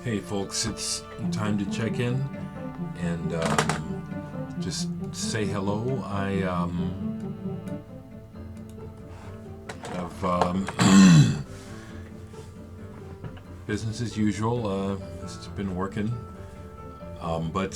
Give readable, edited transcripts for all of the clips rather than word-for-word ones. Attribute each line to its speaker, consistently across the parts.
Speaker 1: Hey folks, it's time to check in and just say hello. I have business as usual. It's been working, but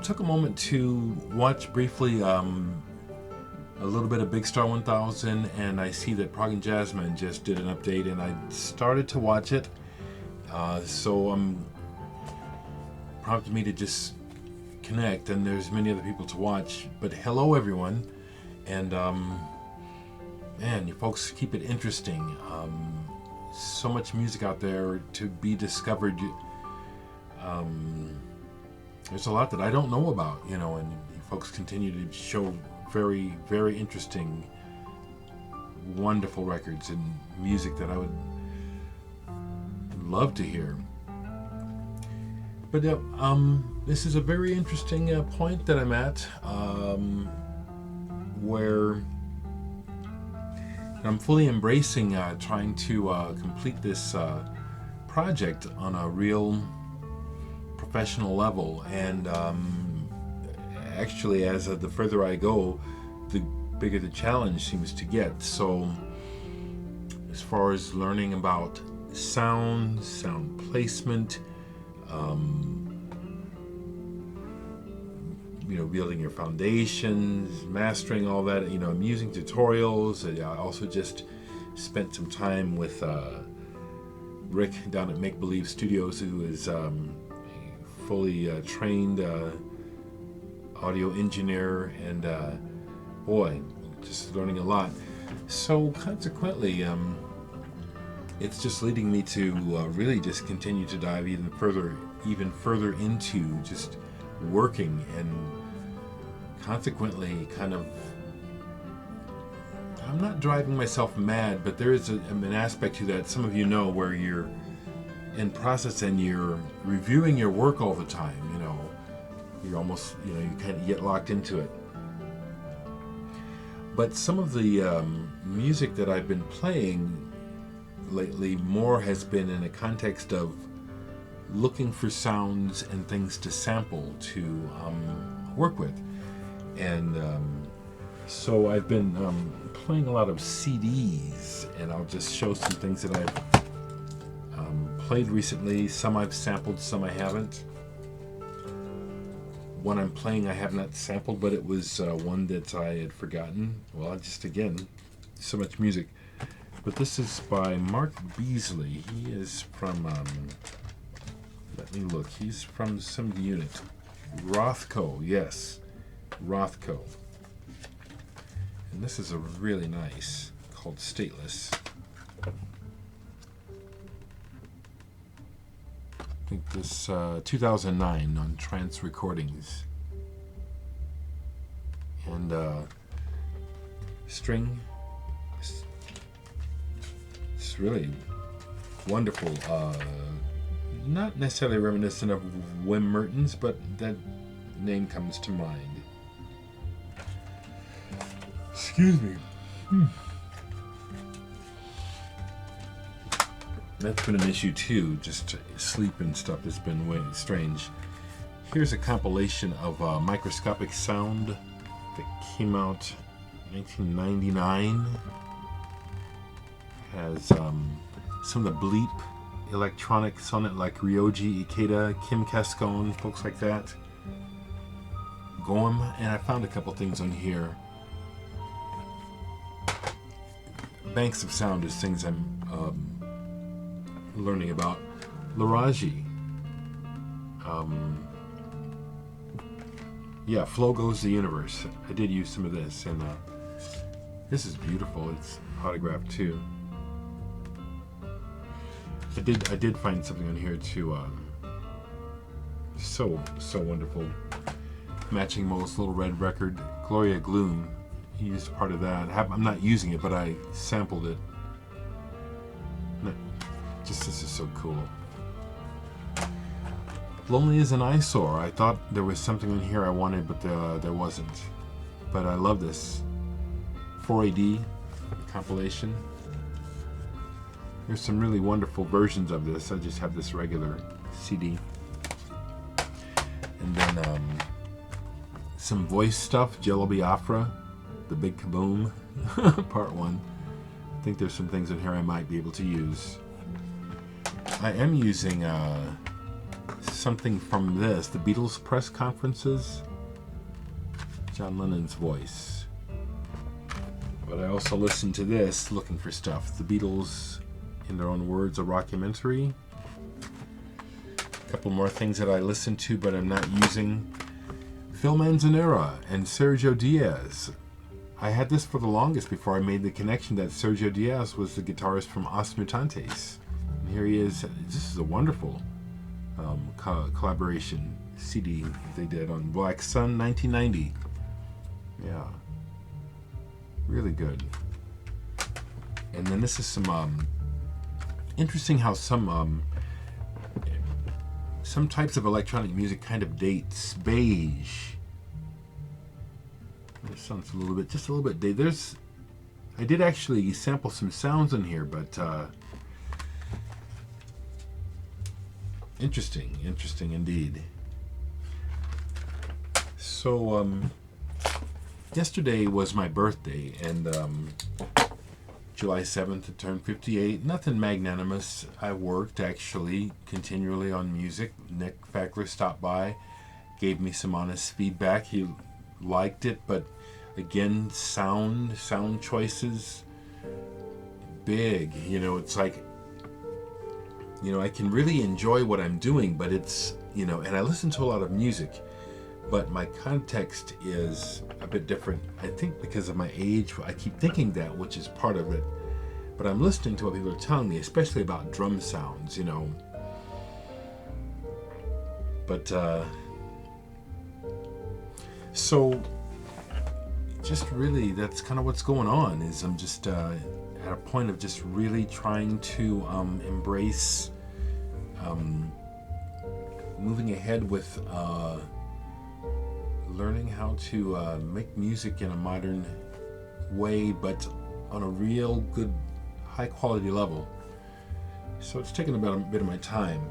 Speaker 1: took a moment to watch briefly a little bit of Big Star 1000, and I see that Prog and Jasmine just did an update, and I started to watch it. So prompted me to just connect, and there's many other people to watch. But hello everyone, and man, you folks keep it interesting. So much music out there to be discovered. There's a lot that I don't know about, and you folks continue to show very, very interesting, wonderful records and music that I would love to hear. But this is a very interesting point that I'm at, where I'm fully embracing trying to complete this project on a real professional level, and actually, as the further I go, the bigger the challenge seems to get. So as far as learning about sound placement, building your foundations, mastering all that, I'm using tutorials. I also just spent some time with Rick down at Make Believe Studios, who is a fully trained audio engineer, and boy, just learning a lot. So consequently, it's just leading me to really just continue to dive even further into just working, and consequently kind of, I'm not driving myself mad, but there is an aspect to that, some of you know, where you're in process and you're reviewing your work all the time. You're almost, you kind of get locked into it. But some of the music that I've been playing lately more has been in a context of looking for sounds and things to sample to work with. And so I've been playing a lot of CDs, and I'll just show some things that I've played recently. Some I've sampled, some I haven't. One I'm playing I have not sampled, but it was one that I had forgotten. Well, just again, so much music. But this is by Mark Beasley. He is from, let me look, he's from some unit. Rothko, yes, Rothko. And this is a really nice, called Stateless. I think this 2009 on Trance Recordings, and string. It's really wonderful. Not necessarily reminiscent of Wim Mertens, but that name comes to mind. Excuse me. That's been an issue too, just sleep and stuff has been way strange. Here's a compilation of Microscopic Sound that came out in 1999. Has some of the bleep electronics on it, like Ryoji Ikeda, Kim Cascone, folks like that. Goem, and I found a couple things on here. Banks of Sound is things I'm learning about. Laraji. Flow Goes the Universe. I did use some of this, and this is beautiful. It's autographed too. I did find something on here too. So wonderful. Matching Mo's Little Red record, Gloria Gloom. He used part of that. I'm not using it, but I sampled it. Just, this is so cool. Lonely as an Eyesore. I thought there was something in here I wanted, but there wasn't. But I love this 4AD compilation. There's some really wonderful versions of this. I just have this regular CD. And then some voice stuff, Jello Biafra, The Big Kaboom, part 1. I think there's some things in here I might be able to use. I am using something from this, the Beatles press conferences, John Lennon's voice. But I also listen to this, looking for stuff. The Beatles, in their own words, a rockumentary. A couple more things that I listen to but I'm not using. Phil Manzanera and Sergio Diaz. I had this for the longest before I made the connection that Sergio Diaz was the guitarist from Os Mutantes. And here he is. This is a wonderful collaboration CD they did on Black Sun 1990. Yeah. Really good. And then this is some interesting how some types of electronic music kind of dates. Beige. This sounds just a little bit dated. I did actually sample some sounds in here, but interesting indeed. So yesterday was my birthday, and July 7th I turned 58. Nothing magnanimous. I worked actually continually on music. Nick Fackler stopped by, gave me some honest feedback. He liked it, but again, sound choices, big. It's like, I can really enjoy what I'm doing, but it's, and I listen to a lot of music, but my context is a bit different. I think because of my age, I keep thinking that, which is part of it. But I'm listening to what people are telling me, especially about drum sounds, But, so, just really, that's kind of what's going on, is I'm just at a point of just really trying to embrace moving ahead with learning how to make music in a modern way, but on a real good, high-quality level. So it's taken about a bit of my time.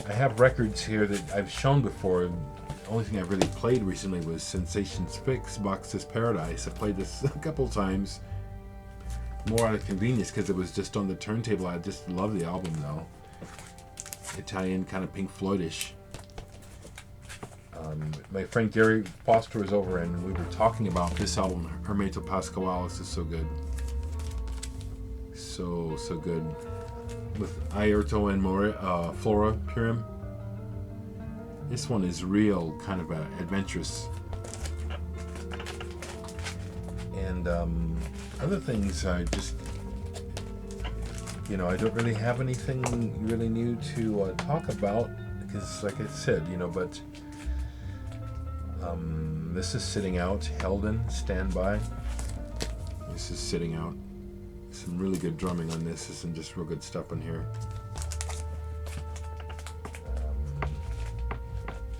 Speaker 1: I have records here that I've shown before. The only thing I've really played recently was Sensations Fix, Box's Paradise. I played this a couple times, more out of convenience because it was just on the turntable. I just love the album though. Italian, kind of Pink Floyd-ish. My friend Gary Foster was over and we were talking about this album, Hermeto Pasquale. Is so good. So good. With Airto and Flora Purim. This one is real kind of adventurous. And other things I just, I don't really have anything really new to talk about because, like I said, but this is sitting out. Helden, Standby. This is sitting out. Some really good drumming on this. There's some just real good stuff on here.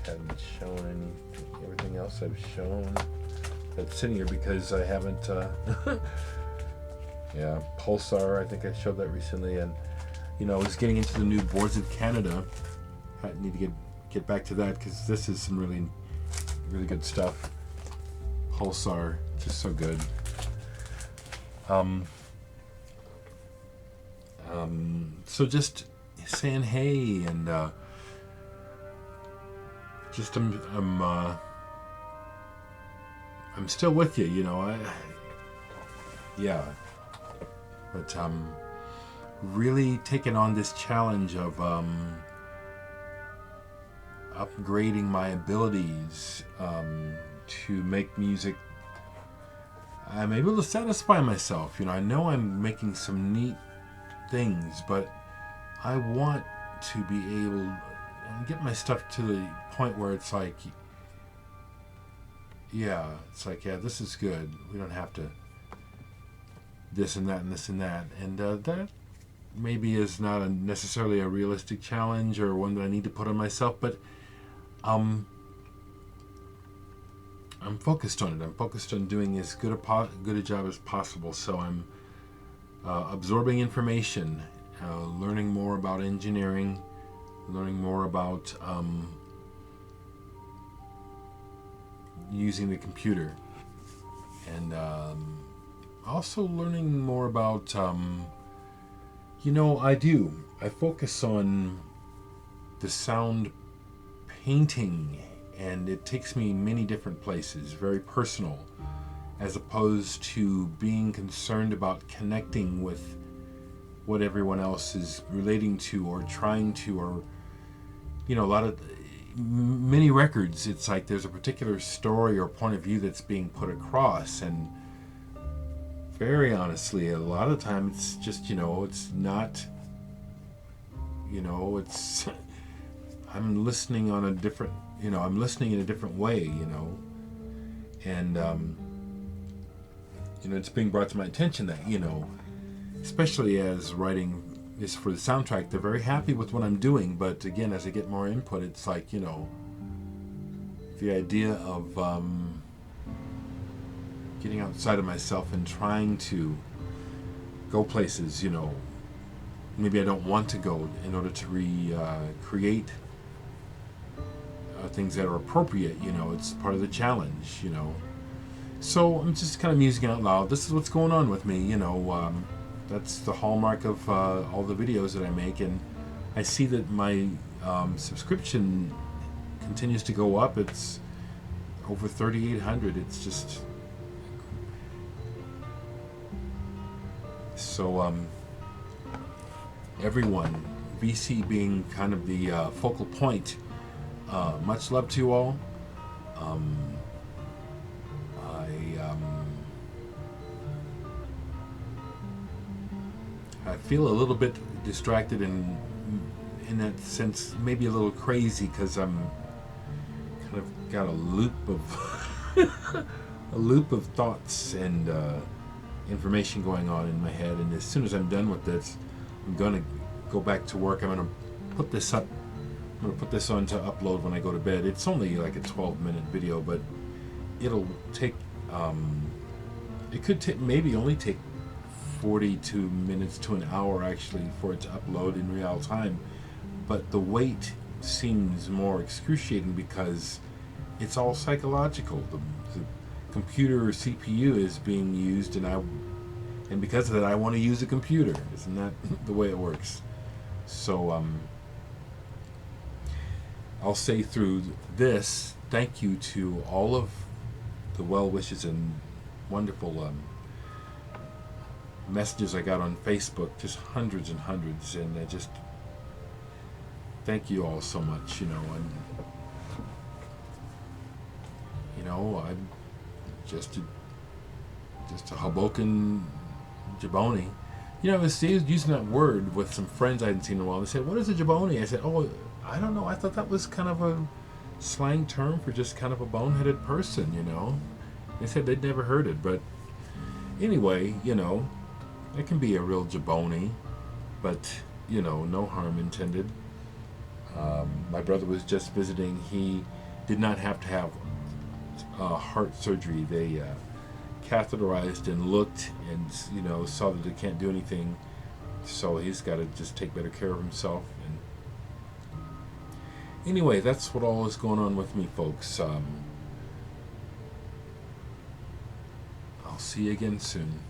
Speaker 1: Haven't shown everything else I've shown that's sitting here because I haven't. Yeah, Pulsar. I think I showed that recently, and I was getting into the new Boards of Canada. I need to get back to that because this is some really good stuff. Pulsar, just so good. So just saying hey, and just I'm still with you, yeah, but really taking on this challenge of upgrading my abilities to make music. I'm able to satisfy myself. I know I'm making some neat things, but I want to be able to get my stuff to the point where it's like, yeah, this is good. We don't have to this and that and this and that. And that maybe is not necessarily a realistic challenge or one that I need to put on myself, but I'm focused on it. I'm focused on doing as good a job as possible. So I'm absorbing information learning more about engineering, learning more about using the computer, and also learning more about, I focus on the sound painting, and it takes me many different places, very personal, as opposed to being concerned about connecting with what everyone else is relating to or trying to, or a lot of many records, it's like there's a particular story or point of view that's being put across, and very honestly, a lot of time it's just, it's not, it's I'm listening on a different, I'm listening in a different way, and it's being brought to my attention that, especially as writing is for the soundtrack, they're very happy with what I'm doing, but again, as I get more input, it's like, the idea of getting outside of myself and trying to go places, maybe I don't want to go, in order to create things that are appropriate, it's part of the challenge, So I'm just kind of musing out loud. This is what's going on with me, that's the hallmark of all the videos that I make, and I see that my subscription continues to go up. It's over 3,800. It's just so everyone, VC being kind of the focal point. Much love to you all. I feel a little bit distracted in that sense, maybe a little crazy, because I'm kind of got a loop of thoughts and information going on in my head. And as soon as I'm done with this, I'm gonna go back to work. I'm gonna put this up. I'm gonna put this on to upload when I go to bed. It's only like a 12-minute video, but it'll take. It could maybe only take 42 minutes to an hour actually for it to upload in real time, but the wait seems more excruciating because it's all psychological. The computer or CPU is being used, and because of that, I want to use a computer. Isn't that the way it works? So I'll say through this, thank you to all of the well wishes and wonderful messages I got on Facebook, just hundreds and hundreds, and I just thank you all so much, and I'm just a Hoboken Jaboni. I was using that word with some friends I hadn't seen in a while. They said, "What is a Jaboni?" I said, "Oh, I don't know. I thought that was kind of a slang term for just kind of a boneheaded person, They said they'd never heard it, but anyway, it can be a real Jaboni, but, no harm intended. My brother was just visiting. He did not have to have heart surgery. They catheterized and looked and, saw that they can't do anything. So he's got to just take better care of himself. And anyway, that's what all is going on with me, folks. I'll see you again soon.